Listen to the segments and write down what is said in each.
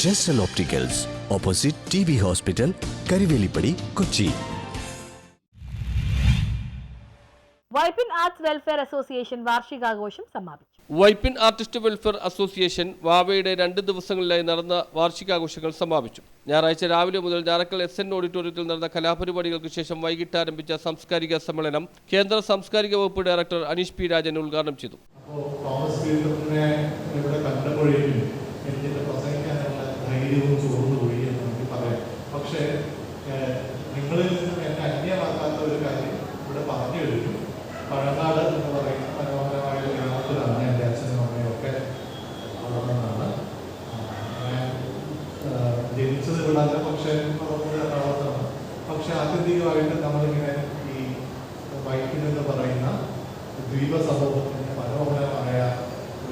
Gestal Opticals, opposite TB Hospital, Karivelipadi, Kochi. Vypin arts welfare association വാർഷികാഘോഷം സമാപിച്ചു. Vypin artist welfare association വാവയുടെ 2 ദിവസങ്ങളിലായി നടന്ന വാർഷികാഘോഷങ്ങൾ സമാപിച്ചു. ഞായറാഴ്ച രാവിലെ മുതൽ ഞാറക്കൽ SN ഓഡിറ്റോറിയത്തിൽ നടന്ന കലാപരിപാടികൾക്ക് ശേഷം വൈകിട്ട് ആരംഭിച്ച സാംസ്കാരിക സമ്മേളനം കേന്ദ്ര സാംസ്കാരിക വകുപ്പ് ഡയറക്ടർ അനീഷ് പി രാജൻ ഉദ്ഘാടനം ചെയ്തു. പക്ഷേ നിങ്ങളിൽ നിന്ന് എന്നെ അന്യമാക്കാത്ത ഒരു കാര്യം ഇവിടെ പറഞ്ഞു കഴിഞ്ഞു. പഴനാട് എന്ന് പറയുന്ന മനോഹരമായ ഗ്രാമത്തിലാണ് എൻ്റെ അച്ഛനും അമ്മയും ഒക്കെ വളർന്നതാണ്. ഞാൻ ജനിച്ചത് ഇവിടല്ല, പക്ഷേ വളർന്നത് എറണാകുളത്താണ്. പക്ഷെ ആത്യന്തികമായിട്ട് നമ്മളിങ്ങനെ ഈ വൈപ്പിൻ എന്ന് പറയുന്ന ദ്വീപ സമൂഹത്തിൻ്റെ മനോഹരമായ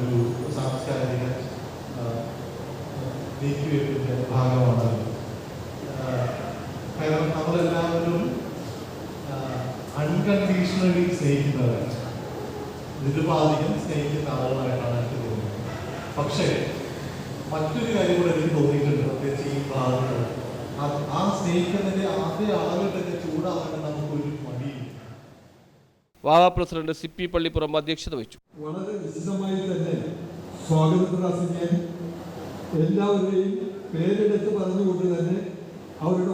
ഒരു സാംസ്കാരിക നീക്കിവെപ്പിൻ്റെ ഭാഗമാണ്. കാരണം നമ്മളെല്ലാവരും അൺകണ്ടീഷണലി സ്നേഹിക്കുന്നവരാണ്, നിരുപാധികം സ്നേഹിക്കുന്ന ആളുകളായിട്ടാണ് എനിക്ക് തോന്നുന്നത്. പക്ഷേ മറ്റൊരു കാര്യം കൂടെ എനിക്ക് തോന്നിയിട്ടുണ്ട്, പ്രത്യേകിച്ച് ഈ ഭാഗത്ത് ആ സ്നേഹിക്കുന്നതിൻ്റെ ആദ്യ ആളുകളുടെ ചൂടാകാൻ നമുക്കൊരു മടിയില്ല. വാവ പ്രസിഡന്റ് CP പള്ളിപ്പുറം അധ്യക്ഷത വഹിച്ചു. വളരെ വിശദമായി തന്നെ സ്വാഗത പ്രാസംഗികൻ എല്ലാവരെയും പേരെടുത്ത് പറഞ്ഞുകൊണ്ട് തന്നെ അവരുടെ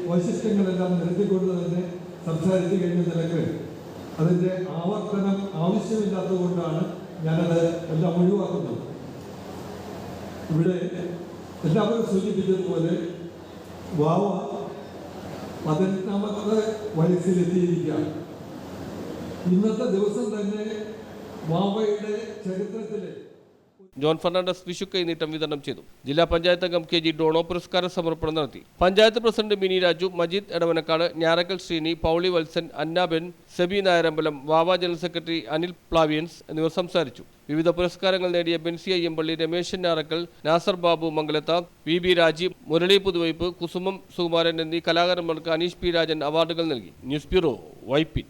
വൈശിഷ്ട്യങ്ങളെല്ലാം നിരത്തിക്കൊണ്ട് തന്നെ സംസാരിച്ചു കഴിഞ്ഞ നിലക്ക് അതിൻ്റെ ആവർത്തനം ആവശ്യമില്ലാത്തതുകൊണ്ടാണ് ഞാനത് എല്ലാം ഒഴിവാക്കുന്നത്. ഇവിടെ എല്ലാവരും സൂചിപ്പിച്ചതുപോലെ വാവ 18ാമത്തെ വയസ്സിലെത്തിയിരിക്കുകയാണ്. ഇന്നത്തെ ദിവസം തന്നെ വാവയുടെ ചരിത്രത്തിലെ ജോൺ ഫെർണാണ്ടസ് വിഷു കൈനീട്ടം വിതരണം ചെയ്തു. ജില്ലാ പഞ്ചായത്ത് അംഗം KG ഡോണോ പുരസ്കാര സമർപ്പണം നടത്തി. പഞ്ചായത്ത് പ്രസിഡന്റ് മിനി രാജു, മജീദ് എടവനക്കാട്, ഞാറക്കൽ ശ്രീനി, പൗളി വത്സൻ, അന്നാബെൻ, സെബി നായരമ്പലം, വാവ ജനറൽ സെക്രട്ടറി അനിൽ പ്ലാവിയൻസ് എന്നിവർ സംസാരിച്ചു. വിവിധ പുരസ്കാരങ്ങൾ നേടിയ ബെൻസി അയ്യമ്പള്ളി, രമേശൻ ഞാറക്കൽ, നാസർ ബാബു മംഗലത്ത, VB രാജീവ്, മുരളി പുതുവൈപ്പ്, കുസുമം സുകുമാരൻ എന്നീ കലാകാരന്മാർക്ക് അനീഷ് പി രാജൻ അവാർഡുകൾ നൽകി. News bureau, Vypin.